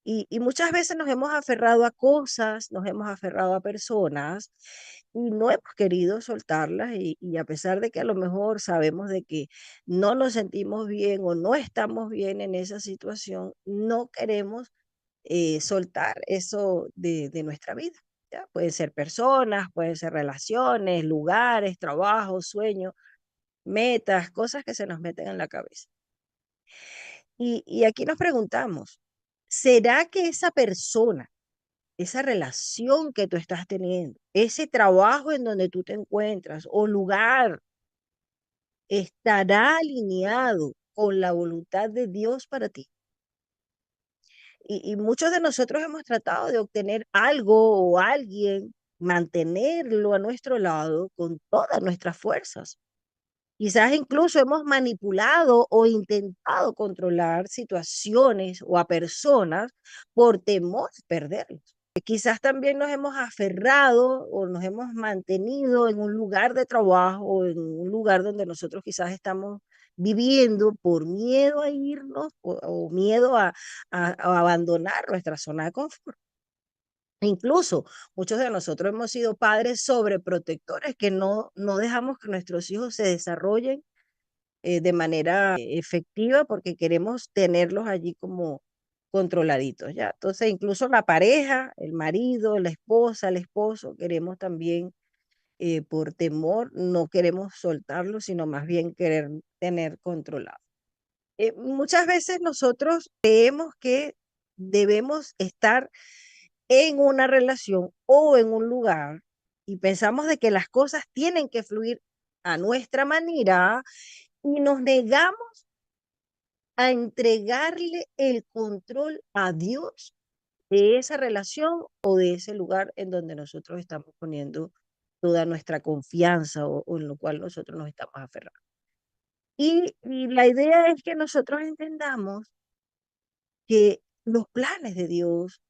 Y muchas veces nos hemos aferrado a cosas, nos hemos aferrado a personas y no hemos querido soltarlas y a pesar de que a lo mejor sabemos de que no nos sentimos bien o no estamos bien en esa situación, no queremos soltar eso de nuestra vida. ¿Ya? Pueden ser personas, pueden ser relaciones, lugares, trabajos, sueños, metas, cosas que se nos meten en la cabeza. Y aquí nos preguntamos, ¿será que esa persona, esa relación que tú estás teniendo, ese trabajo en donde tú te encuentras o lugar, estará alineado con la voluntad de Dios para ti? Y muchos de nosotros hemos tratado de obtener algo o alguien, mantenerlo a nuestro lado con todas nuestras fuerzas. Quizás incluso hemos manipulado o intentado controlar situaciones o a personas por temor a perderlos. Quizás también nos hemos aferrado o nos hemos mantenido en un lugar de trabajo o en un lugar donde nosotros quizás estamos viviendo por miedo a irnos o miedo a abandonar nuestra zona de confort. Incluso muchos de nosotros hemos sido padres sobreprotectores que no dejamos que nuestros hijos se desarrollen de manera efectiva porque queremos tenerlos allí como controladitos, ¿ya? Entonces, incluso la pareja, el marido, la esposa, el esposo, queremos también, por temor, no queremos soltarlos, sino más bien querer tener controlado. Muchas veces nosotros creemos que debemos estar en una relación o en un lugar y pensamos de que las cosas tienen que fluir a nuestra manera y nos negamos a entregarle el control a Dios de esa relación o de ese lugar en donde nosotros estamos poniendo toda nuestra confianza o en lo cual nosotros nos estamos aferrando. Y la idea es que nosotros entendamos que los planes de Dios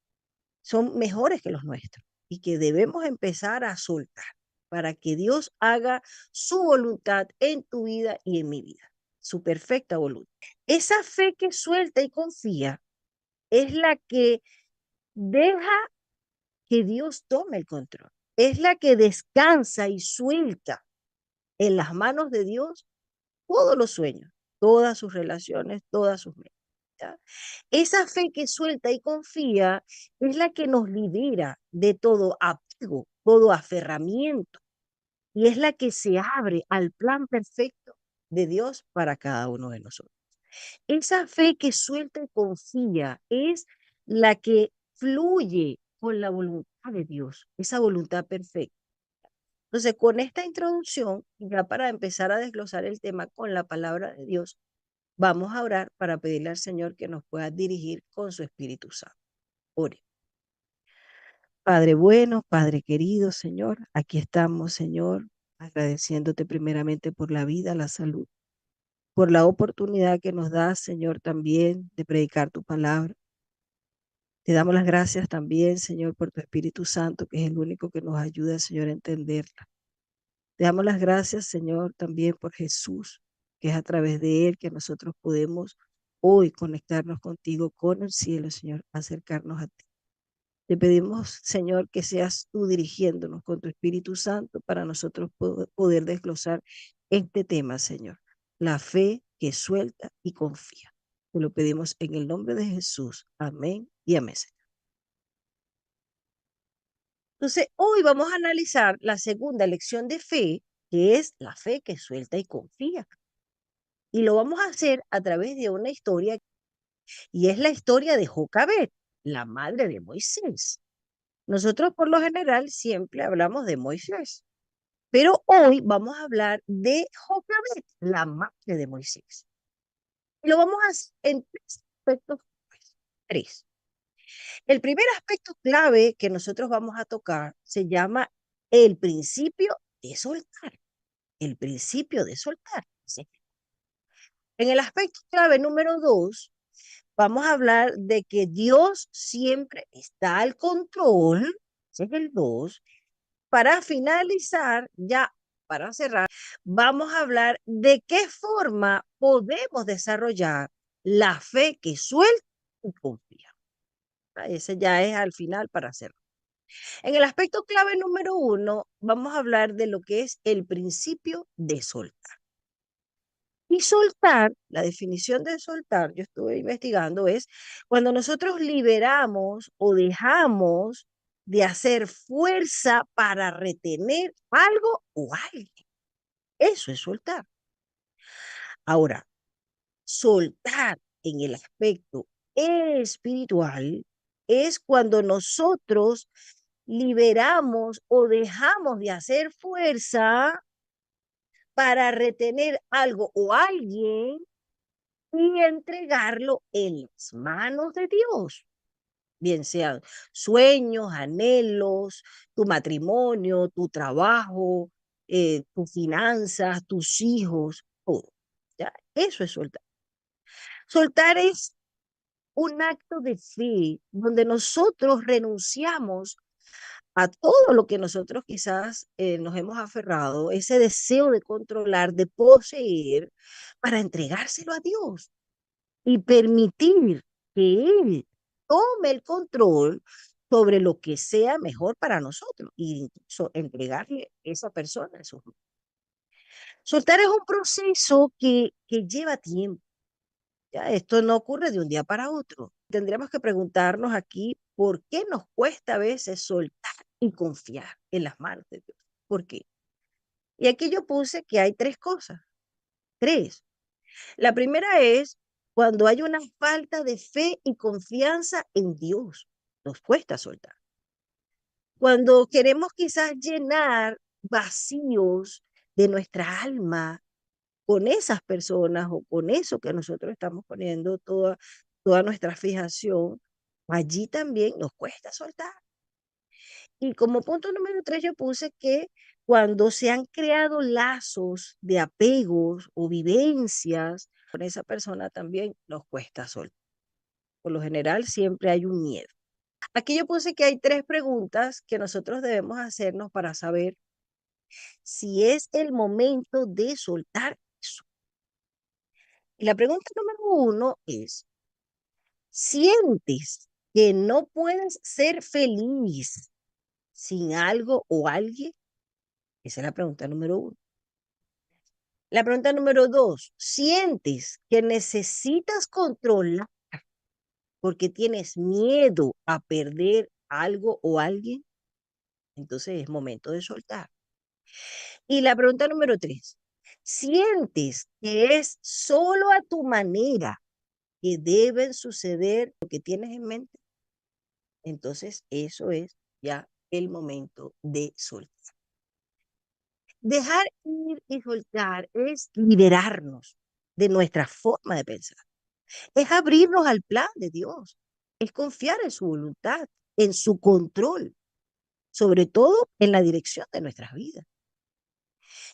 son mejores que los nuestros y que debemos empezar a soltar para que Dios haga su voluntad en tu vida y en mi vida, su perfecta voluntad. Esa fe que suelta y confía es la que deja que Dios tome el control. Es la que descansa y suelta en las manos de Dios todos los sueños, todas sus relaciones, todas sus metas. ¿Ya? Esa fe que suelta y confía es la que nos libera de todo apego, todo aferramiento, y es la que se abre al plan perfecto de Dios para cada uno de nosotros. Esa fe que suelta y confía es la que fluye con la voluntad de Dios, esa voluntad perfecta. Entonces, con esta introducción, ya para empezar a desglosar el tema con la palabra de Dios, vamos a orar para pedirle al Señor que nos pueda dirigir con su Espíritu Santo. Ore. Padre bueno, Padre querido, Señor, aquí estamos, Señor, agradeciéndote primeramente por la vida, la salud, por la oportunidad que nos das, Señor, también de predicar tu palabra. Te damos las gracias también, Señor, por tu Espíritu Santo, que es el único que nos ayuda, Señor, a entenderla. Te damos las gracias, Señor, también por Jesús, que es a través de Él que nosotros podemos hoy conectarnos contigo, con el cielo, Señor, acercarnos a ti. Te pedimos, Señor, que seas tú dirigiéndonos con tu Espíritu Santo para nosotros poder desglosar este tema, Señor. La fe que suelta y confía. Te lo pedimos en el nombre de Jesús. Amén y amén. Entonces, hoy vamos a analizar la segunda lección de fe, que es la fe que suelta y confía. Y lo vamos a hacer a través de una historia, y es la historia de Jocabet, la madre de Moisés. Nosotros por lo general siempre hablamos de Moisés, pero hoy vamos a hablar de Jocabet, la madre de Moisés. Y lo vamos a hacer en tres aspectos. Pues, tres. El primer aspecto clave que nosotros vamos a tocar se llama el principio de soltar. El principio de soltar. ¿Sí? En el aspecto clave número dos, vamos a hablar de que Dios siempre está al control. Ese es el dos. Para finalizar, ya para cerrar, vamos a hablar de qué forma podemos desarrollar la fe que suelta y confía. Ese ya es al final para hacerlo. En el aspecto clave número 1, vamos a hablar de lo que es el principio de soltar. Y soltar, la definición de soltar, yo estuve investigando, es cuando nosotros liberamos o dejamos de hacer fuerza para retener algo o alguien. Eso es soltar. Ahora, soltar en el aspecto espiritual es cuando nosotros liberamos o dejamos de hacer fuerza para retener algo o alguien y entregarlo en las manos de Dios. Bien sean sueños, anhelos, tu matrimonio, tu trabajo, tus finanzas, tus hijos, todo. ¿Ya? Eso es soltar. Soltar es un acto de fe donde nosotros renunciamos a todo lo que nosotros quizás nos hemos aferrado, ese deseo de controlar, de poseer, para entregárselo a Dios y permitir que Él tome el control sobre lo que sea mejor para nosotros e incluso entregarle a esa persona a sus manos. Soltar es un proceso que lleva tiempo. Ya, esto no ocurre de un día para otro. Tendríamos que preguntarnos aquí por qué nos cuesta a veces soltar y confiar en las manos de Dios. ¿Por qué? Y aquí yo puse que hay tres cosas. Tres. La primera es cuando hay una falta de fe y confianza en Dios. Nos cuesta soltar. Cuando queremos quizás llenar vacíos de nuestra alma con esas personas o con eso que nosotros estamos poniendo toda nuestra fijación, allí también nos cuesta soltar. Y como punto número 3 yo puse que cuando se han creado lazos de apegos o vivencias con esa persona también nos cuesta soltar. Por lo general siempre hay un miedo. Aquí yo puse que hay tres preguntas que nosotros debemos hacernos para saber si es el momento de soltar eso. Y la pregunta número 1 es, ¿sientes que no puedes ser feliz sin algo o alguien? Esa es la pregunta número 1. La pregunta número 2, ¿sientes que necesitas controlar porque tienes miedo a perder algo o alguien? Entonces es momento de soltar. Y la pregunta número 3, ¿sientes que es solo a tu manera que deben suceder lo que tienes en mente? Entonces eso es ya el momento de soltar. Dejar ir y soltar es liberarnos de nuestra forma de pensar, es abrirnos al plan de Dios, es confiar en su voluntad, en su control, sobre todo en la dirección de nuestras vidas.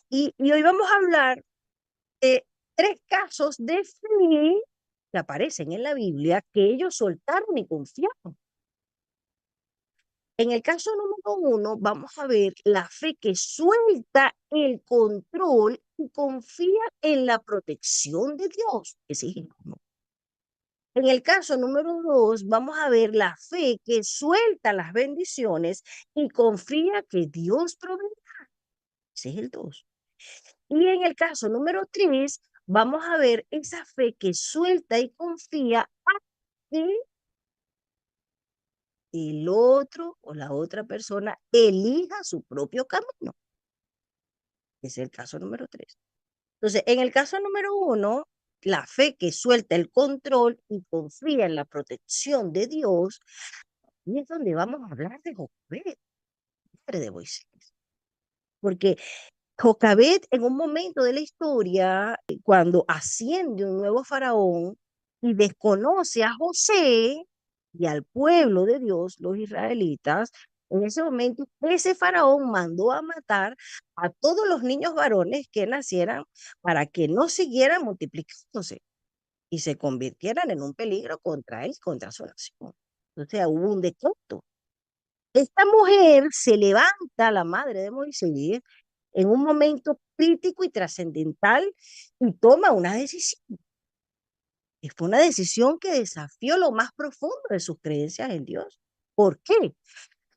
Y hoy vamos a hablar de tres casos de fe que aparecen en la Biblia que ellos soltaron y confiaron. En el caso número 1, vamos a ver la fe que suelta el control y confía en la protección de Dios. Ese es el uno. En el caso número 2, vamos a ver la fe que suelta las bendiciones y confía que Dios proveerá. Ese es el 2. Y en el caso número 3, vamos a ver esa fe que suelta y confía a que el otro o la otra persona elija su propio camino. Ese es el caso número 3. Entonces, en el caso número 1, la fe que suelta el control y confía en la protección de Dios, y es donde vamos a hablar de Jocabed, padre de Moisés. Porque Jocabed, en un momento de la historia, cuando asciende un nuevo faraón y desconoce a José y al pueblo de Dios, los israelitas, en ese momento ese faraón mandó a matar a todos los niños varones que nacieran para que no siguieran multiplicándose y se convirtieran en un peligro contra él y contra su nación. Entonces hubo un decreto. Esta mujer se levanta, la madre de Moisés, en un momento crítico y trascendental y toma una decisión. fue una decisión que desafió lo más profundo de sus creencias en Dios. ¿Por qué?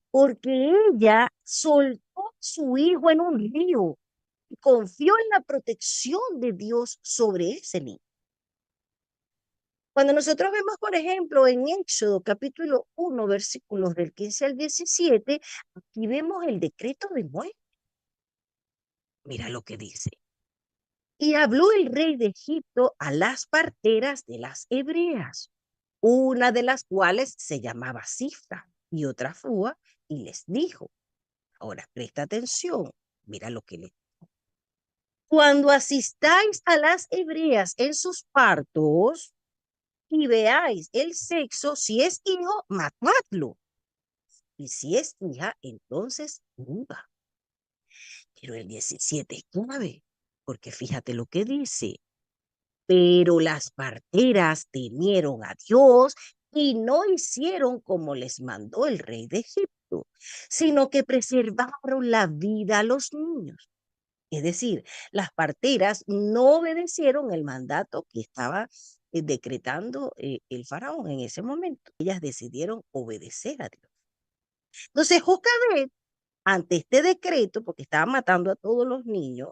Porque ella soltó a su hijo en un río y confió en la protección de Dios sobre ese niño. Cuando nosotros vemos, por ejemplo, en Éxodo capítulo 1, versículos del 15 al 17, aquí vemos el decreto de Moisés. Mira lo que dice. Y habló el rey de Egipto a las parteras de las hebreas, una de las cuales se llamaba Sifra y otra Fúa, y les dijo, ahora presta atención, mira lo que les dijo. Cuando asistáis a las hebreas en sus partos y veáis el sexo, si es hijo, matadlo, y si es hija, entonces viva. Pero el 17 es clave, porque fíjate lo que dice. Pero las parteras temieron a Dios y no hicieron como les mandó el rey de Egipto, sino que preservaron la vida a los niños. Es decir, las parteras no obedecieron el mandato que estaba decretando el faraón en ese momento. Ellas decidieron obedecer a Dios. Entonces, Jocabed, ante este decreto, porque estaba matando a todos los niños,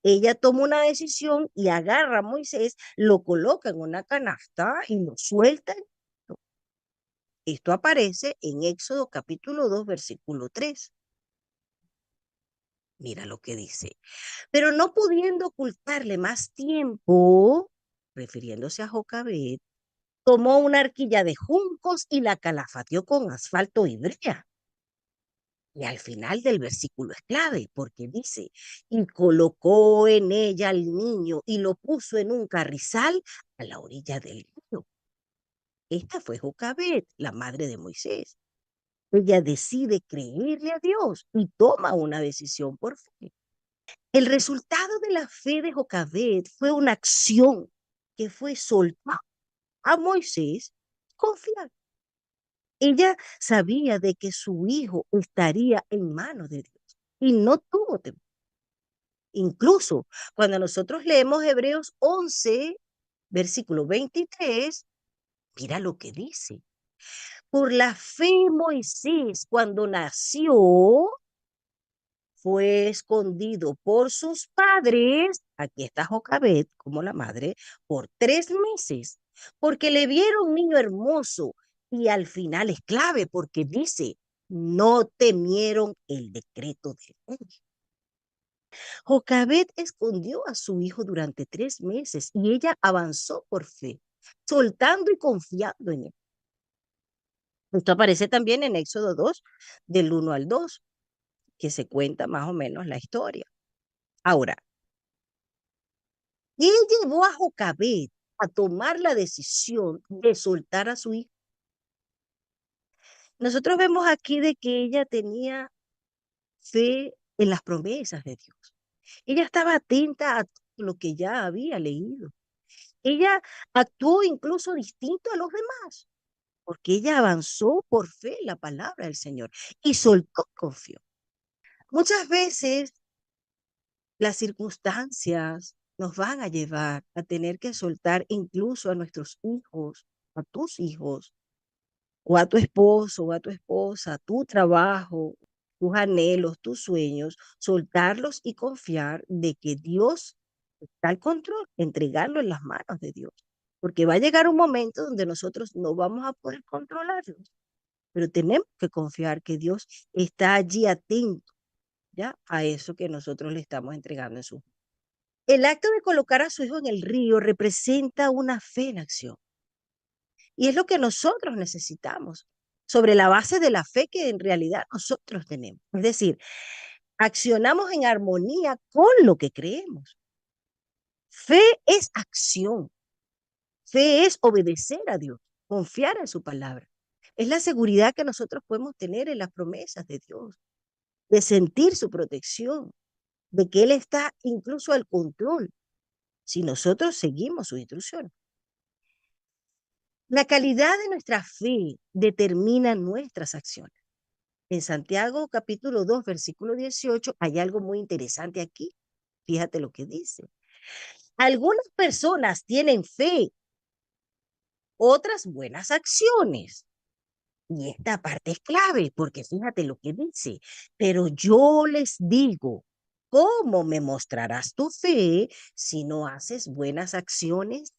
ella toma una decisión y agarra a Moisés, lo coloca en una canasta y lo suelta. Esto aparece en Éxodo capítulo 2, versículo 3. Mira lo que dice. Pero no pudiendo ocultarle más tiempo, refiriéndose a Jocabed, tomó una arquilla de juncos y la calafateó con asfalto y brea. Y al final del versículo es clave porque dice, y colocó en ella al niño y lo puso en un carrizal a la orilla del río. Esta fue Jocabed, la madre de Moisés. Ella decide creerle a Dios y toma una decisión por fe. El resultado de la fe de Jocabed fue una acción que fue soltar a Moisés, confiar. Ella sabía de que su hijo estaría en manos de Dios y no tuvo temor. Incluso cuando nosotros leemos Hebreos 11, versículo 23, mira lo que dice. Por la fe Moisés, cuando nació, fue escondido por sus padres, aquí está Jocabed como la madre, por 3 meses, porque le vieron niño hermoso. Y al final es clave porque dice, no temieron el decreto de rey. Jocabed escondió a su hijo durante 3 meses y ella avanzó por fe, soltando y confiando en él. Esto aparece también en Éxodo 2, del 1 al 2, que se cuenta más o menos la historia. Ahora, ¿qué llevó a Jocabed a tomar la decisión de soltar a su hijo? Nosotros vemos aquí de que ella tenía fe en las promesas de Dios. Ella estaba atenta a lo que ya había leído. Ella actuó incluso distinto a los demás, porque ella avanzó por fe en la palabra del Señor y soltó, confió. Muchas veces las circunstancias nos van a llevar a tener que soltar incluso a nuestros hijos, a tus hijos, o a tu esposo, o a tu esposa, tu trabajo, tus anhelos, tus sueños, soltarlos y confiar de que Dios está al control, entregarlo en las manos de Dios. Porque va a llegar un momento donde nosotros no vamos a poder controlarlos, pero tenemos que confiar que Dios está allí atento, ¿ya? A eso que nosotros le estamos entregando en su. El acto de colocar a su hijo en el río representa una fe en acción. Y es lo que nosotros necesitamos, sobre la base de la fe que en realidad nosotros tenemos. Es decir, accionamos en armonía con lo que creemos. Fe es acción. Fe es obedecer a Dios, confiar en su palabra. Es la seguridad que nosotros podemos tener en las promesas de Dios, de sentir su protección, de que Él está incluso al control si nosotros seguimos sus instrucciones. La calidad de nuestra fe determina nuestras acciones. En Santiago capítulo 2, versículo 18, hay algo muy interesante aquí. Fíjate lo que dice. Algunas personas tienen fe, otras buenas acciones. Y esta parte es clave, porque fíjate lo que dice, pero yo les digo, ¿cómo me mostrarás tu fe si no haces buenas acciones?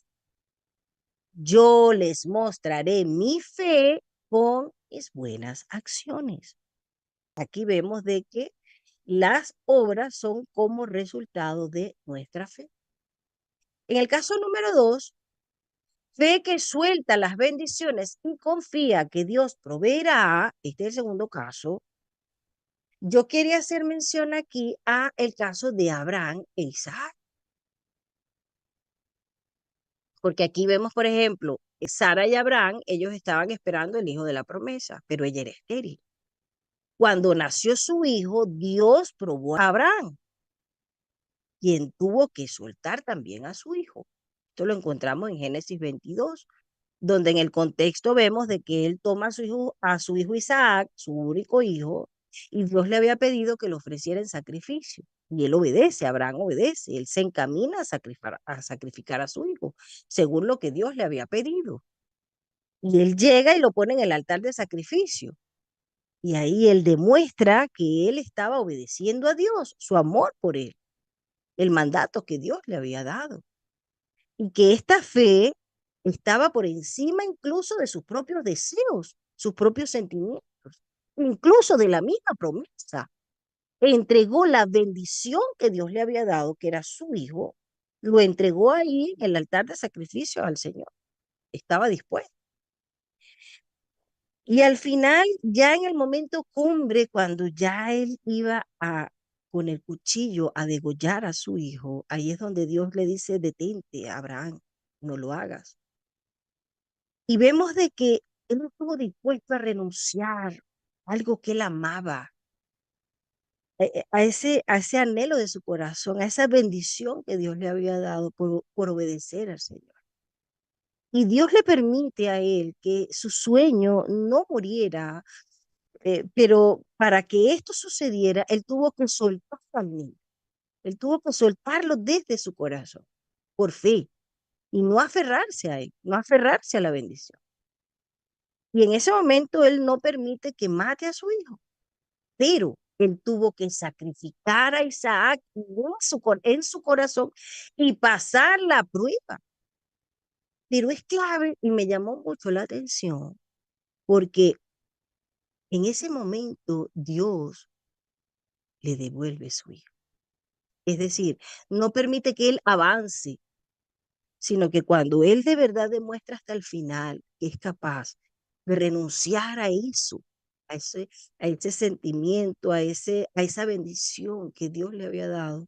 Yo les mostraré mi fe con mis buenas acciones. Aquí vemos de que las obras son como resultado de nuestra fe. En el caso número 2, fe que suelta las bendiciones y confía que Dios proveerá. Este es el segundo caso. Yo quería hacer mención aquí a el caso de Abraham e Isaac, porque aquí vemos, por ejemplo, Sara y Abraham, ellos estaban esperando el hijo de la promesa, pero ella era estéril. Cuando nació su hijo, Dios probó a Abraham, quien tuvo que soltar también a su hijo. Esto lo encontramos en Génesis 22, donde en el contexto vemos de que él toma a su hijo Isaac, su único hijo, y Dios le había pedido que le ofreciera en sacrificio. Y él obedece, Abraham obedece, él se encamina a sacrificar a su hijo, según lo que Dios le había pedido. Y él llega y lo pone en el altar de sacrificio. Y ahí él demuestra que él estaba obedeciendo a Dios, su amor por él, el mandato que Dios le había dado. Y que esta fe estaba por encima incluso de sus propios deseos, sus propios sentimientos, incluso de la misma promesa. Entregó la bendición que Dios le había dado, que era su hijo, lo entregó ahí en el altar de sacrificio al Señor. Estaba dispuesto. Y al final, ya en el momento cumbre, cuando ya él iba con el cuchillo a degollar a su hijo, ahí es donde Dios le dice, detente, Abraham, no lo hagas. Y vemos de que él no estuvo dispuesto a renunciar a algo que él amaba, a ese anhelo de su corazón, a esa bendición que Dios le había dado por obedecer al Señor. Y Dios le permite a él que su sueño no muriera, pero para que esto sucediera, él tuvo que soltar también, él tuvo que soltarlo desde su corazón, por fe, y no aferrarse a él, no aferrarse a la bendición. Y en ese momento él no permite que mate a su hijo, pero él tuvo que sacrificar a Isaac en su corazón y pasar la prueba. Pero es clave y me llamó mucho la atención porque en ese momento Dios le devuelve su hijo. Es decir, no permite que él avance, sino que cuando él de verdad demuestra hasta el final que es capaz de renunciar a eso, a ese, a ese sentimiento, a esa bendición que Dios le había dado,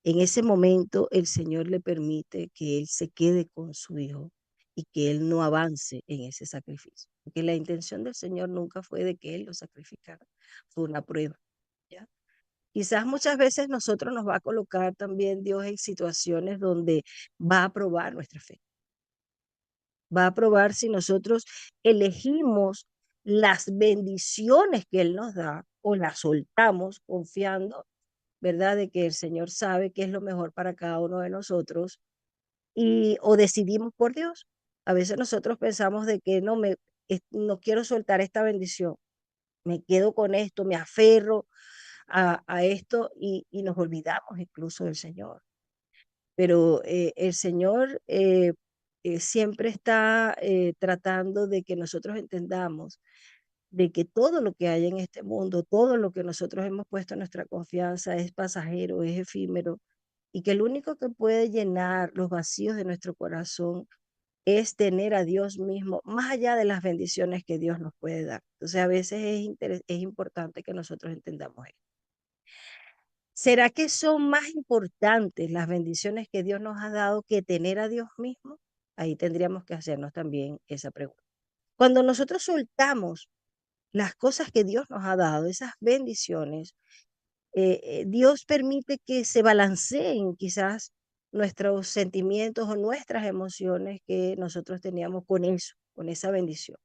en ese momento el Señor le permite que él se quede con su hijo y que él no avance en ese sacrificio. Porque la intención del Señor nunca fue de que él lo sacrificara, fue una prueba. ¿Ya? Quizás muchas veces nosotros nos va a colocar también Dios en situaciones donde va a probar nuestra fe. Va a probar si nosotros elegimos las bendiciones que Él nos da o las soltamos confiando, ¿verdad? De que el Señor sabe qué es lo mejor para cada uno de nosotros o decidimos por Dios. A veces nosotros pensamos de que no quiero soltar esta bendición, me quedo con esto, me aferro a esto y nos olvidamos incluso del Señor. Pero el Señor siempre está tratando de que nosotros entendamos de que todo lo que hay en este mundo, todo lo que nosotros hemos puesto nuestra confianza es pasajero, es efímero, y que el único que puede llenar los vacíos de nuestro corazón es tener a Dios mismo, más allá de las bendiciones que Dios nos puede dar. Entonces, a veces es importante que nosotros entendamos esto. ¿Será que son más importantes las bendiciones que Dios nos ha dado que tener a Dios mismo? Ahí tendríamos que hacernos también esa pregunta. Cuando nosotros soltamos las cosas que Dios nos ha dado, esas bendiciones, Dios permite que se balanceen quizás nuestros sentimientos o nuestras emociones que nosotros teníamos con eso, con esa bendición.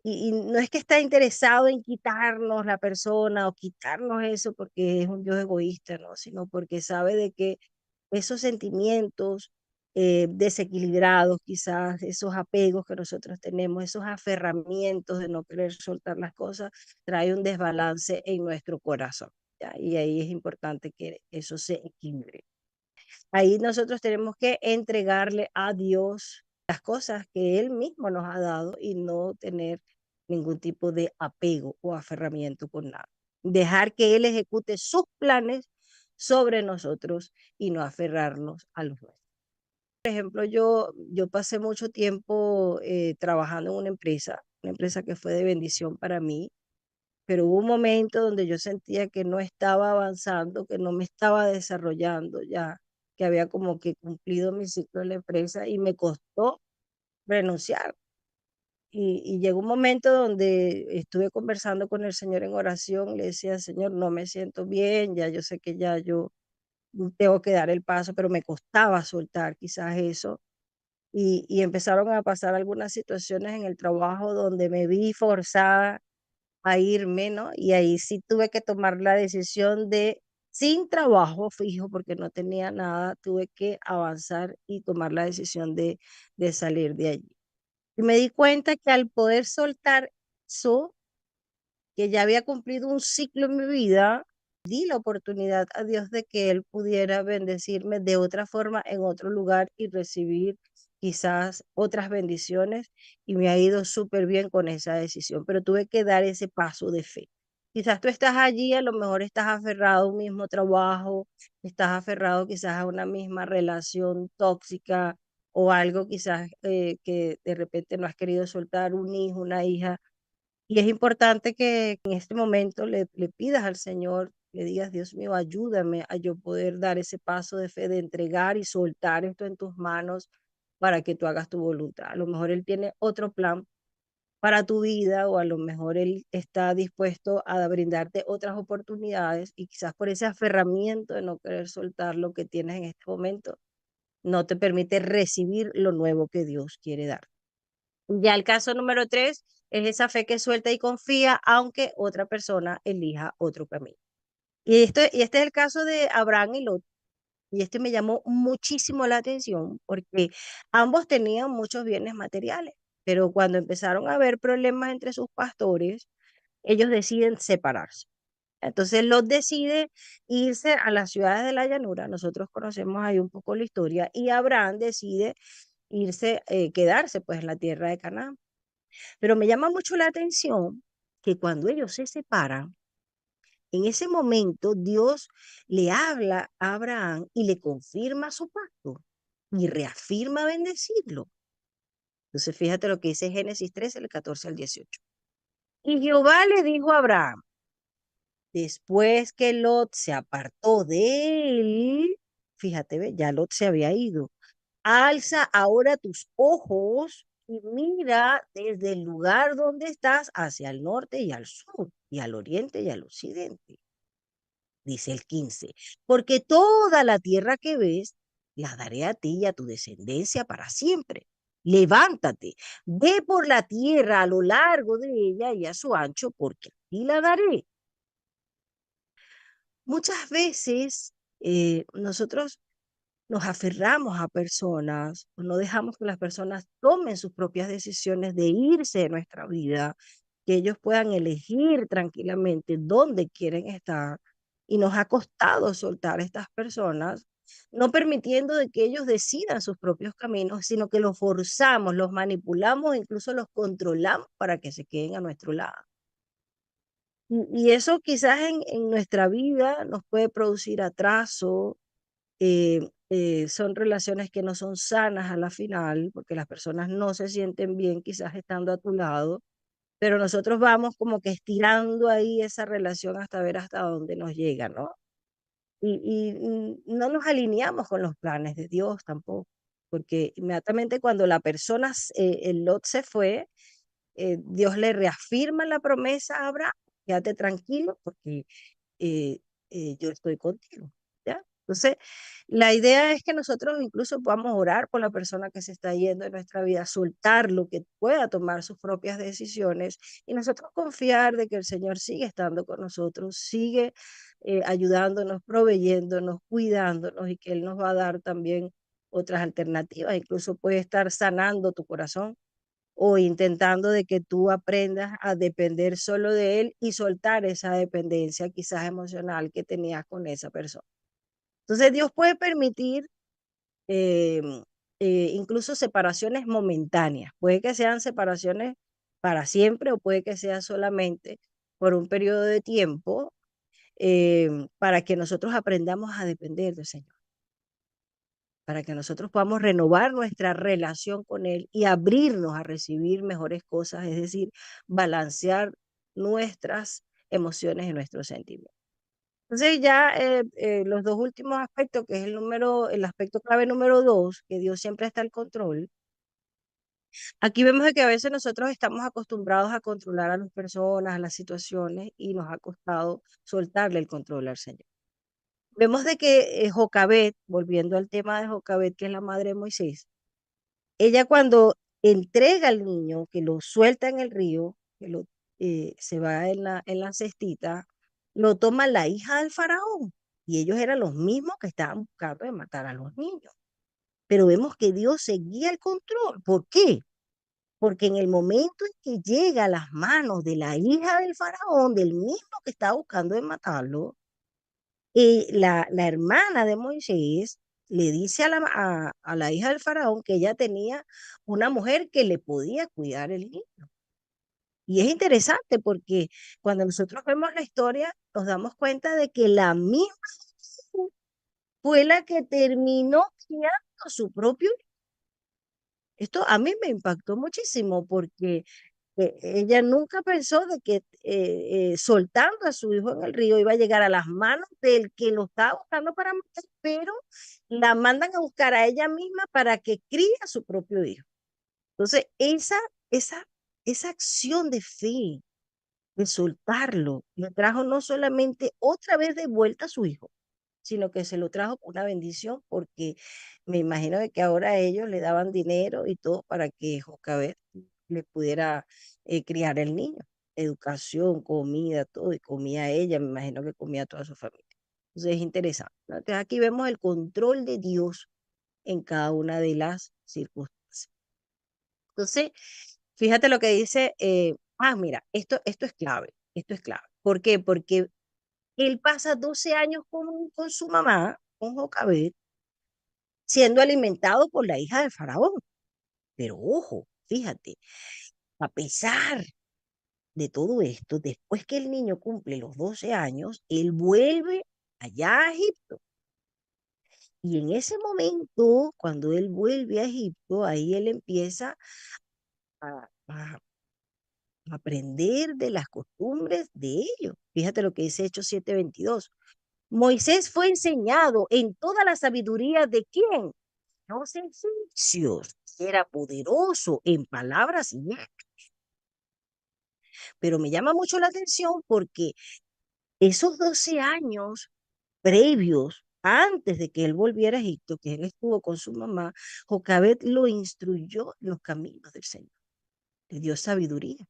Y no es que está interesado en quitarnos la persona o quitarnos eso porque es un Dios egoísta, ¿no? Sino porque sabe de que esos sentimientos desequilibrados, quizás esos apegos que nosotros tenemos, esos aferramientos de no querer soltar las cosas, trae un desbalance en nuestro corazón, ¿ya? Y ahí es importante que eso se equilibre. Ahí nosotros tenemos que entregarle a Dios las cosas que Él mismo nos ha dado y no tener ningún tipo de apego o aferramiento con nada. Dejar que Él ejecute sus planes sobre nosotros y no aferrarnos a los nuestros. Por ejemplo, yo pasé mucho tiempo trabajando en una empresa que fue de bendición para mí, pero hubo un momento donde yo sentía que no estaba avanzando, que no me estaba desarrollando ya, que había como que cumplido mi ciclo en la empresa y me costó renunciar. Y llegó un momento donde estuve conversando con el Señor en oración, le decía, Señor, no me siento bien, ya yo sé que ya yo tengo que dar el paso, pero me costaba soltar quizás eso. Y empezaron a pasar algunas situaciones en el trabajo donde me vi forzada a irme, ¿no? Y ahí sí tuve que tomar la decisión de, sin trabajo fijo, porque no tenía nada, tuve que avanzar y tomar la decisión de salir de allí. Y me di cuenta que al poder soltar eso, que ya había cumplido un ciclo en mi vida, di la oportunidad a Dios de que Él pudiera bendecirme de otra forma en otro lugar y recibir quizás otras bendiciones y me ha ido súper bien con esa decisión, pero tuve que dar ese paso de fe. Quizás tú estás allí, a lo mejor estás aferrado a un mismo trabajo, estás aferrado quizás a una misma relación tóxica o algo quizás que de repente no has querido soltar, un hijo, una hija, y es importante que en este momento le pidas al Señor, le digas, Dios mío, ayúdame a yo poder dar ese paso de fe, de entregar y soltar esto en tus manos para que tú hagas tu voluntad. A lo mejor Él tiene otro plan para tu vida o a lo mejor Él está dispuesto a brindarte otras oportunidades y quizás por ese aferramiento de no querer soltar lo que tienes en este momento, no te permite recibir lo nuevo que Dios quiere dar. Ya el caso número 3 es esa fe que suelta y confía, aunque otra persona elija otro camino. Y este es el caso de Abraham y Lot. Y este me llamó muchísimo la atención porque ambos tenían muchos bienes materiales, pero cuando empezaron a haber problemas entre sus pastores, ellos deciden separarse. Entonces Lot decide irse a las ciudades de la llanura, nosotros conocemos ahí un poco la historia, y Abraham decide irse, quedarse pues en la tierra de Canaán. Pero me llama mucho la atención que cuando ellos se separan, en ese momento Dios le habla a Abraham y le confirma su pacto y reafirma bendecirlo. Entonces fíjate lo que dice Génesis 13, el 14 al 18. Y Jehová le dijo a Abraham, después que Lot se apartó de él, fíjate, ve, ya Lot se había ido. Alza ahora tus ojos y mira desde el lugar donde estás hacia el norte y al sur, y al oriente y al occidente. Dice el 15, porque toda la tierra que ves la daré a ti y a tu descendencia para siempre. Levántate, ve por la tierra a lo largo de ella y a su ancho, porque a ti la daré. Muchas veces nosotros nos aferramos a personas, o no dejamos que las personas tomen sus propias decisiones de irse de nuestra vida, que ellos puedan elegir tranquilamente dónde quieren estar. Y nos ha costado soltar a estas personas, no permitiendo de que ellos decidan sus propios caminos, sino que los forzamos, los manipulamos, incluso los controlamos para que se queden a nuestro lado. Y eso quizás en nuestra vida nos puede producir atraso, son relaciones que no son sanas a la final, porque las personas no se sienten bien quizás estando a tu lado, pero nosotros vamos como que estirando ahí esa relación hasta ver hasta dónde nos llega, ¿no? Y no nos alineamos con los planes de Dios tampoco, porque inmediatamente cuando la persona, el Lot se fue, Dios le reafirma la promesa a Abraham, quédate tranquilo porque eh, yo estoy contigo, ¿ya? Entonces, la idea es que nosotros incluso podamos orar por la persona que se está yendo de nuestra vida, soltarlo, que pueda tomar sus propias decisiones y nosotros confiar de que el Señor sigue estando con nosotros, sigue ayudándonos, proveyéndonos, cuidándonos y que Él nos va a dar también otras alternativas, incluso puede estar sanando tu corazón o intentando de que tú aprendas a depender solo de él y soltar esa dependencia quizás emocional que tenías con esa persona. Entonces Dios puede permitir eh, incluso separaciones momentáneas. Puede que sean separaciones para siempre o puede que sea solamente por un periodo de tiempo para que nosotros aprendamos a depender del Señor, para que nosotros podamos renovar nuestra relación con Él y abrirnos a recibir mejores cosas, es decir, balancear nuestras emociones y nuestros sentimientos. Entonces ya los dos últimos aspectos, que es el aspecto clave número dos, que Dios siempre está al control. Aquí vemos de que a veces nosotros estamos acostumbrados a controlar a las personas, a las situaciones, y nos ha costado soltarle el control al Señor. Vemos de que Jocabet, volviendo al tema de Jocabet, que es la madre de Moisés, ella cuando entrega al niño, que lo suelta en el río, se va en la cestita, lo toma la hija del faraón. Y ellos eran los mismos que estaban buscando de matar a los niños. Pero vemos que Dios seguía el control. ¿Por qué? Porque en el momento en que llega a las manos de la hija del faraón, del mismo que estaba buscando de matarlo, la hermana de Moisés le dice a la hija del faraón que ella tenía una mujer que le podía cuidar el niño. Y es interesante porque cuando nosotros vemos la historia, nos damos cuenta de que la misma fue la que terminó criando a su propio hijo. Esto a mí me impactó muchísimo porque ella nunca pensó de que soltando a su hijo en el río iba a llegar a las manos del que lo estaba buscando para matar, pero la mandan a buscar a ella misma para que críe a su propio hijo. Entonces, esa, esa acción de fe, de soltarlo, le trajo no solamente otra vez de vuelta a su hijo, sino que se lo trajo con una bendición porque me imagino de que ahora ellos le daban dinero y todo para que Jocabet le pudiera criar el niño, educación, comida, todo, y comía ella, me imagino que comía toda su familia. Entonces es interesante, ¿no? Entonces aquí vemos el control de Dios en cada una de las circunstancias. Entonces, fíjate lo que dice, mira, esto es clave, esto es clave. ¿Por qué? Porque él pasa 12 años con su mamá, con Jocabet, siendo alimentado por la hija del faraón. Pero ojo, fíjate, a pesar de todo esto, después que el niño cumple los 12 años, él vuelve allá a Egipto. Y en ese momento, cuando él vuelve a Egipto, ahí él empieza a aprender de las costumbres de ellos. Fíjate lo que dice Hechos 7:22. Moisés fue enseñado en toda la sabiduría de quién, los egipcios. Era poderoso en palabras y hechos. Pero me llama mucho la atención porque esos 12 años previos, antes de que él volviera a Egipto, que él estuvo con su mamá, Jocabet lo instruyó en los caminos del Señor, le dio sabiduría.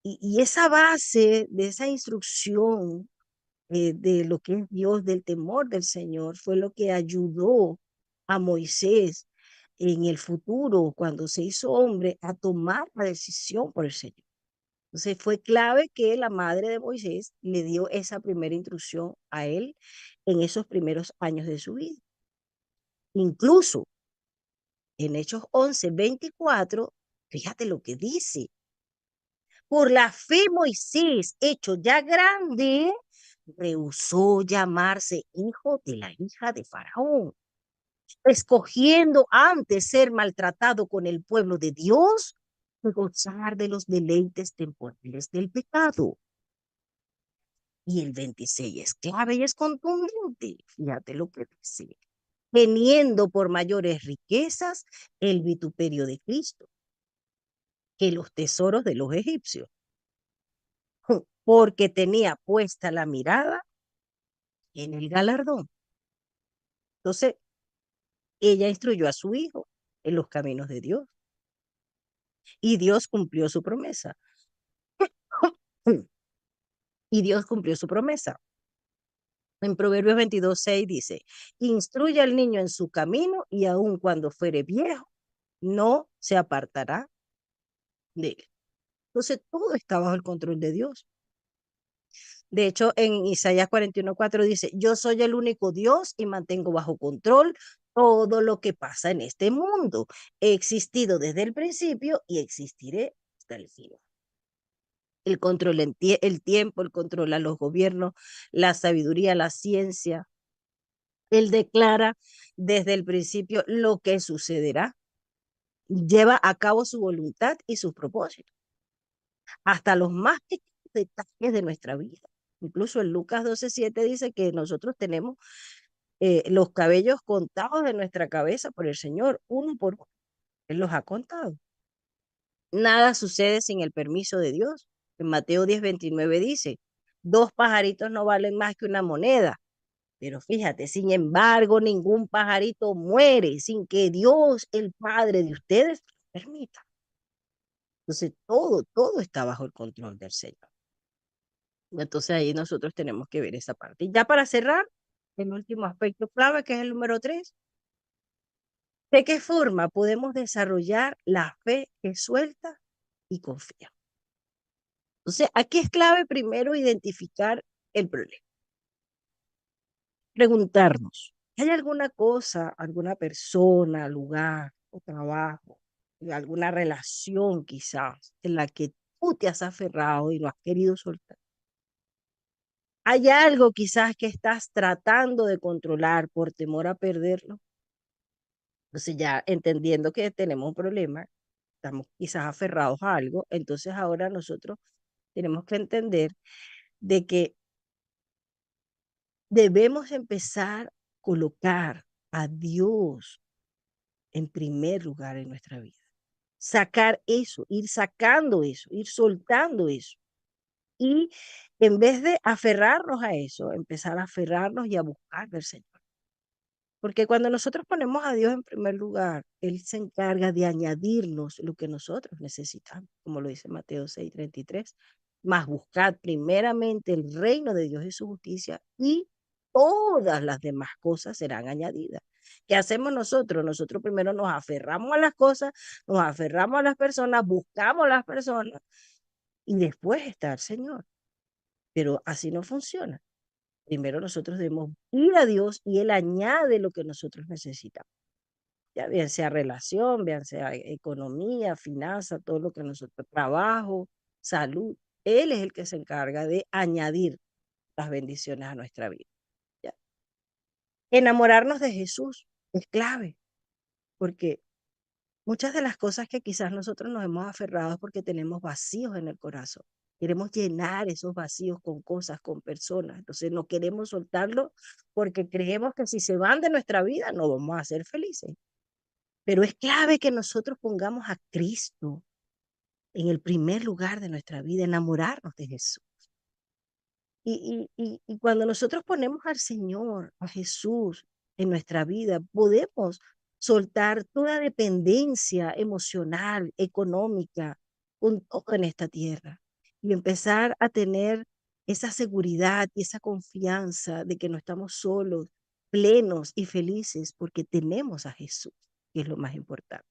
Y esa base de esa instrucción de lo que es Dios, del temor del Señor, fue lo que ayudó a Moisés en el futuro, cuando se hizo hombre, a tomar la decisión por el Señor. Entonces fue clave que la madre de Moisés le dio esa primera instrucción a él en esos primeros años de su vida. Incluso en Hechos 11:24, fíjate lo que dice. Por la fe Moisés, hecho ya grande, rehusó llamarse hijo de la hija de Faraón, escogiendo antes ser maltratado con el pueblo de Dios que gozar de los deleites temporales del pecado. Y el 26 es clave y es contundente. Fíjate lo que dice. Teniendo por mayores riquezas el vituperio de Cristo que los tesoros de los egipcios, porque tenía puesta la mirada en el galardón. Entonces, ella instruyó a su hijo en los caminos de Dios y Dios cumplió su promesa. Y Dios cumplió su promesa. En Proverbios 22:6 dice, instruye al niño en su camino y aun cuando fuere viejo, no se apartará de él. Entonces, todo está bajo el control de Dios. De hecho, en Isaías 41:4 dice, yo soy el único Dios y mantengo bajo control todo lo que pasa en este mundo. He existido desde el principio y existiré hasta el fin. El control el tiempo, el control a los gobiernos, la sabiduría, la ciencia. Él declara desde el principio lo que sucederá. Lleva a cabo su voluntad y sus propósitos, hasta los más pequeños detalles de nuestra vida. Incluso en Lucas 12:7 dice que nosotros tenemos los cabellos contados de nuestra cabeza por el Señor, uno por uno. Él los ha contado. Nada sucede sin el permiso de Dios. En Mateo 10:29 dice, dos pajaritos no valen más que una moneda. Pero fíjate, sin embargo, ningún pajarito muere sin que Dios, el Padre de ustedes, lo permita. Entonces, todo está bajo el control del Señor. Entonces, ahí nosotros tenemos que ver esa parte. Y ya para cerrar, el último aspecto clave, que es el número 3, ¿de qué forma podemos desarrollar la fe que suelta y confía? Entonces, aquí es clave primero identificar el problema. Preguntarnos, ¿hay alguna cosa, alguna persona, lugar o trabajo, alguna relación quizás en la que tú te has aferrado y no has querido soltar? ¿Hay algo quizás que estás tratando de controlar por temor a perderlo? Entonces ya entendiendo que tenemos un problema, estamos quizás aferrados a algo, entonces ahora nosotros tenemos que entender de que debemos empezar a colocar a Dios en primer lugar en nuestra vida. Sacar eso, ir sacando eso, ir soltando eso. Y en vez de aferrarnos a eso, empezar a aferrarnos y a buscar del Señor. Porque cuando nosotros ponemos a Dios en primer lugar, Él se encarga de añadirnos lo que nosotros necesitamos, como lo dice Mateo 6:33. Más buscad primeramente el reino de Dios y su justicia y todas las demás cosas serán añadidas. ¿Qué hacemos nosotros? Nosotros primero nos aferramos a las cosas, nos aferramos a las personas, buscamos a las personas y después está el Señor. Pero así no funciona. Primero nosotros debemos ir a Dios y Él añade lo que nosotros necesitamos. Ya bien sea relación, bien sea economía, finanza, todo lo que nosotros, trabajo, salud. Él es el que se encarga de añadir las bendiciones a nuestra vida. ¿Ya? Enamorarnos de Jesús es clave, porque muchas de las cosas que quizás nosotros nos hemos aferrado es porque tenemos vacíos en el corazón. Queremos llenar esos vacíos con cosas, con personas. Entonces no queremos soltarlo porque creemos que si se van de nuestra vida no vamos a ser felices. Pero es clave que nosotros pongamos a Cristo en el primer lugar de nuestra vida, enamorarnos de Jesús. Y cuando nosotros ponemos al Señor, a Jesús en nuestra vida, podemos soltar toda dependencia emocional, económica, con todo en esta tierra y empezar a tener esa seguridad y esa confianza de que no estamos solos, plenos y felices porque tenemos a Jesús, que es lo más importante.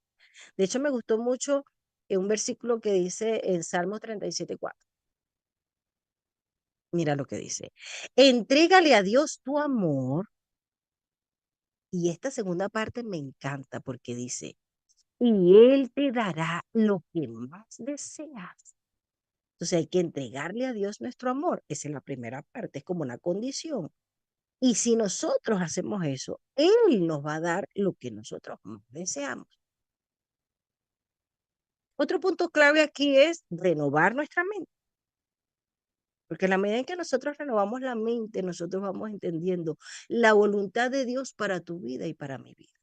De hecho, me gustó mucho un versículo que dice en Salmo 37:4. Mira lo que dice. Entrégale a Dios tu amor. Y esta segunda parte me encanta porque dice, y Él te dará lo que más deseas. Entonces hay que entregarle a Dios nuestro amor. Esa es la primera parte, es como una condición. Y si nosotros hacemos eso, Él nos va a dar lo que nosotros más deseamos. Otro punto clave aquí es renovar nuestra mente. Porque a la medida en que nosotros renovamos la mente, nosotros vamos entendiendo la voluntad de Dios para tu vida y para mi vida.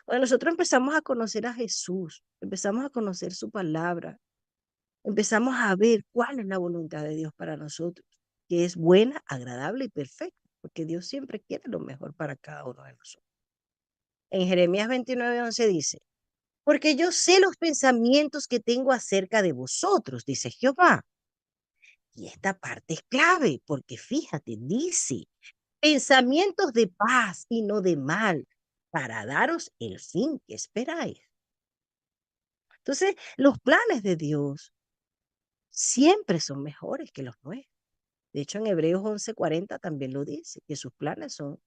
Cuando nosotros empezamos a conocer a Jesús, empezamos a conocer su palabra, empezamos a ver cuál es la voluntad de Dios para nosotros, que es buena, agradable y perfecta, porque Dios siempre quiere lo mejor para cada uno de nosotros. En Jeremías 29:11 dice, porque yo sé los pensamientos que tengo acerca de vosotros, dice Jehová. Y esta parte es clave, porque fíjate, dice, pensamientos de paz y no de mal, para daros el fin que esperáis. Entonces, los planes de Dios siempre son mejores que los nuestros. De hecho, en Hebreos 11:40 también lo dice, que sus planes son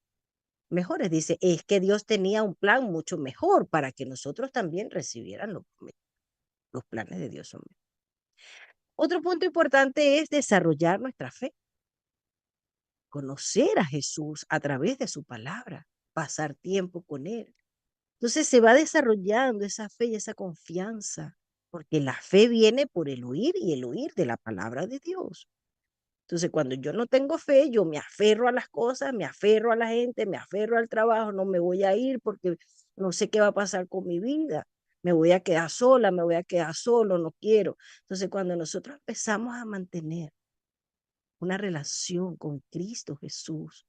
mejores. Dice, es que Dios tenía un plan mucho mejor para que nosotros también recibieran los planes de Dios son mejores. Otro punto importante es desarrollar nuestra fe, conocer a Jesús a través de su palabra, pasar tiempo con Él. Entonces se va desarrollando esa fe y esa confianza, porque la fe viene por el oír y el oír de la palabra de Dios. Entonces, cuando yo no tengo fe, yo me aferro a las cosas, me aferro a la gente, me aferro al trabajo, no me voy a ir porque no sé qué va a pasar con mi vida. Me voy a quedar sola, me voy a quedar solo, no quiero. Entonces, cuando nosotros empezamos a mantener una relación con Cristo Jesús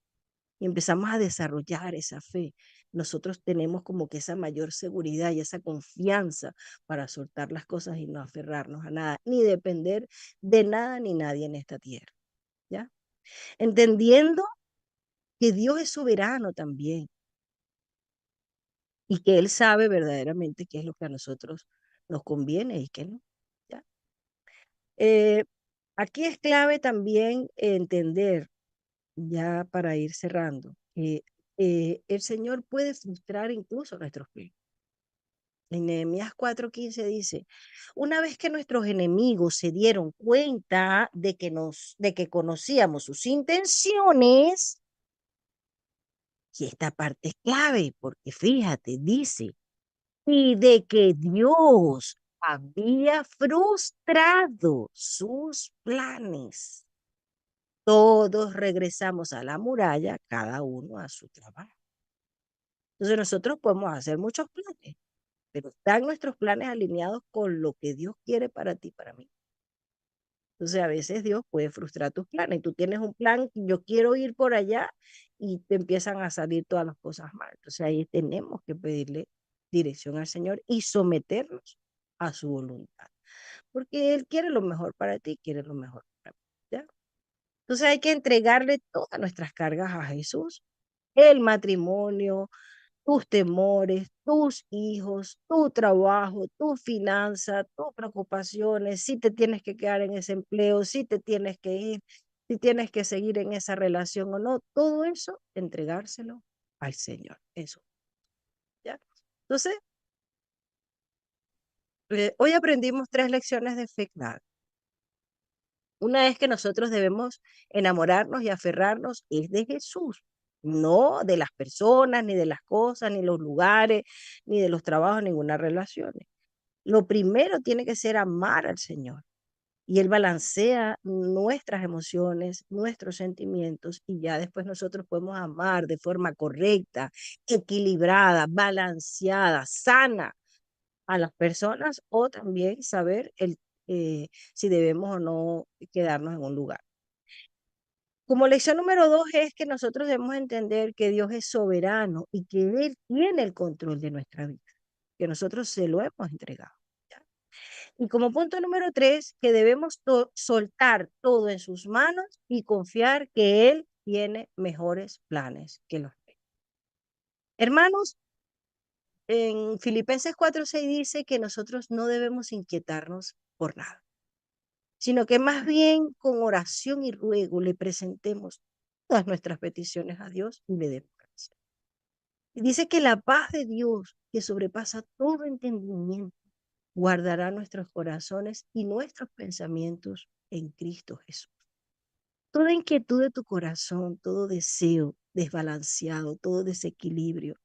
y empezamos a desarrollar esa fe, nosotros tenemos como que esa mayor seguridad y esa confianza para soltar las cosas y no aferrarnos a nada, ni depender de nada ni nadie en esta tierra, ¿ya? Entendiendo que Dios es soberano también y que Él sabe verdaderamente qué es lo que a nosotros nos conviene y qué no, ¿ya? Eh, Aquí es clave también entender, ya para ir cerrando, que el Señor puede frustrar incluso nuestros planes. En Nehemías 4:15 dice, una vez que nuestros enemigos se dieron cuenta de que conocíamos sus intenciones, y esta parte es clave, porque fíjate, dice, y de que Dios había frustrado sus planes. Todos regresamos a la muralla, cada uno a su trabajo. Entonces nosotros podemos hacer muchos planes, pero están nuestros planes alineados con lo que Dios quiere para ti, para mí. Entonces a veces Dios puede frustrar tus planes. Tú tienes un plan, yo quiero ir por allá y te empiezan a salir todas las cosas mal. Entonces ahí tenemos que pedirle dirección al Señor y someternos a su voluntad, porque Él quiere lo mejor para ti, quiere lo mejor para mí, ¿ya? Entonces hay que entregarle todas nuestras cargas a Jesús, el matrimonio, tus temores, tus hijos, tu trabajo, tu finanza, tus preocupaciones, si te tienes que quedar en ese empleo, si te tienes que ir, si tienes que seguir en esa relación o no, todo eso, entregárselo al Señor. Eso, ¿ya? Entonces, hoy aprendimos 3 lecciones de fe clave. Una es que nosotros debemos enamorarnos y aferrarnos es de Jesús, no de las personas, ni de las cosas, ni los lugares, ni de los trabajos, ninguna relación. Lo primero tiene que ser amar al Señor. Y Él balancea nuestras emociones, nuestros sentimientos, y ya después nosotros podemos amar de forma correcta, equilibrada, balanceada, sana a las personas, o también saber si debemos o no quedarnos en un lugar. Como lección número 2 es que nosotros debemos entender que Dios es soberano y que Él tiene el control de nuestra vida, que nosotros se lo hemos entregado. ¿Ya? Y como punto número 3, que debemos soltar todo en sus manos y confiar que Él tiene mejores planes que los nuestros. Hermanos, en Filipenses 4:6 dice que nosotros no debemos inquietarnos por nada, sino que más bien con oración y ruego le presentemos todas nuestras peticiones a Dios y le demos gracias. Y dice que la paz de Dios, que sobrepasa todo entendimiento, guardará nuestros corazones y nuestros pensamientos en Cristo Jesús. Toda inquietud de tu corazón, todo deseo desbalanceado, todo desequilibrio,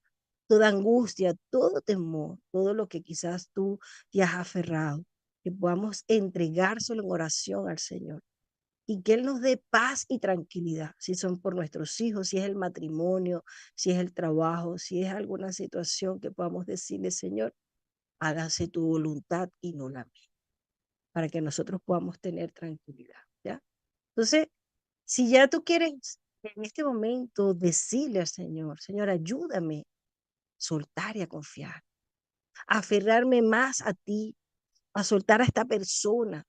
toda angustia, todo temor, todo lo que quizás tú te has aferrado, que podamos entregárselo en oración al Señor y que Él nos dé paz y tranquilidad, si son por nuestros hijos, si es el matrimonio, si es el trabajo, si es alguna situación que podamos decirle, Señor, hágase tu voluntad y no la mía, para que nosotros podamos tener tranquilidad, ¿ya? Entonces, si ya tú quieres en este momento decirle al Señor, Señor, ayúdame a soltar y a confiar, a aferrarme más a ti, a soltar a esta persona,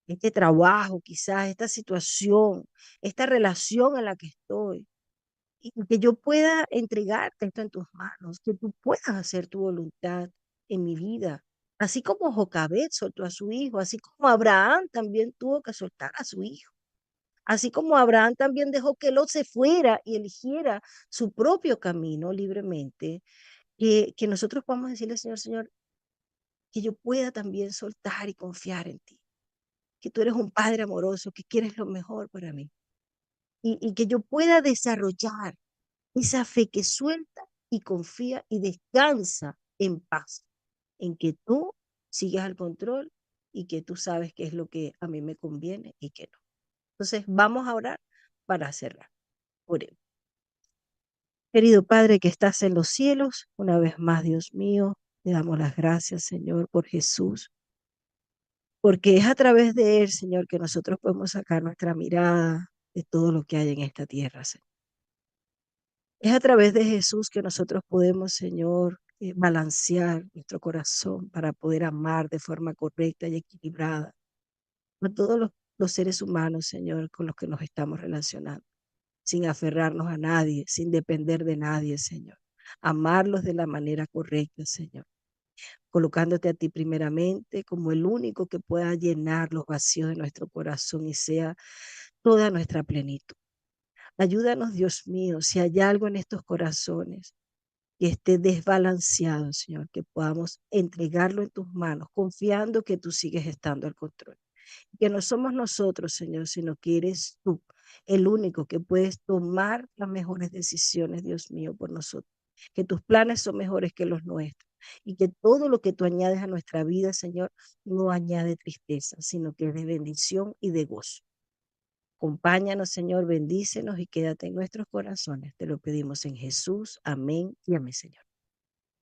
este trabajo, quizás, esta situación, esta relación en la que estoy. y que yo pueda entregarte esto en tus manos, que tú puedas hacer tu voluntad en mi vida. Así como Jocabed soltó a su hijo, así como Abraham también tuvo que soltar a su hijo, así como Abraham también dejó que Lot se fuera y eligiera su propio camino libremente, que nosotros podamos decirle, Señor, Señor, que yo pueda también soltar y confiar en ti, que tú eres un Padre amoroso, que quieres lo mejor para mí, y que yo pueda desarrollar esa fe que suelta y confía y descansa en paz, en que tú sigas al control y que tú sabes qué es lo que a mí me conviene y qué no. Entonces, vamos a orar para cerrar. Oremos. Querido Padre que estás en los cielos, una vez más, Dios mío, te damos las gracias, Señor, por Jesús, porque es a través de Él, Señor, que nosotros podemos sacar nuestra mirada de todo lo que hay en esta tierra, Señor. Es a través de Jesús que nosotros podemos, Señor, balancear nuestro corazón para poder amar de forma correcta y equilibrada a todos los seres humanos, Señor, con los que nos estamos relacionando, sin aferrarnos a nadie, sin depender de nadie, Señor. Amarlos de la manera correcta, Señor, colocándote a ti primeramente como el único que pueda llenar los vacíos de nuestro corazón y sea toda nuestra plenitud. Ayúdanos, Dios mío, si hay algo en estos corazones que esté desbalanceado, Señor, que podamos entregarlo en tus manos, confiando que tú sigues estando al control. Que no somos nosotros, Señor, sino que eres tú, el único que puedes tomar las mejores decisiones, Dios mío, por nosotros. Que tus planes son mejores que los nuestros y que todo lo que tú añades a nuestra vida, Señor, no añade tristeza, sino que es de bendición y de gozo. Acompáñanos, Señor, bendícenos y quédate en nuestros corazones. Te lo pedimos en Jesús. Amén y amén, Señor.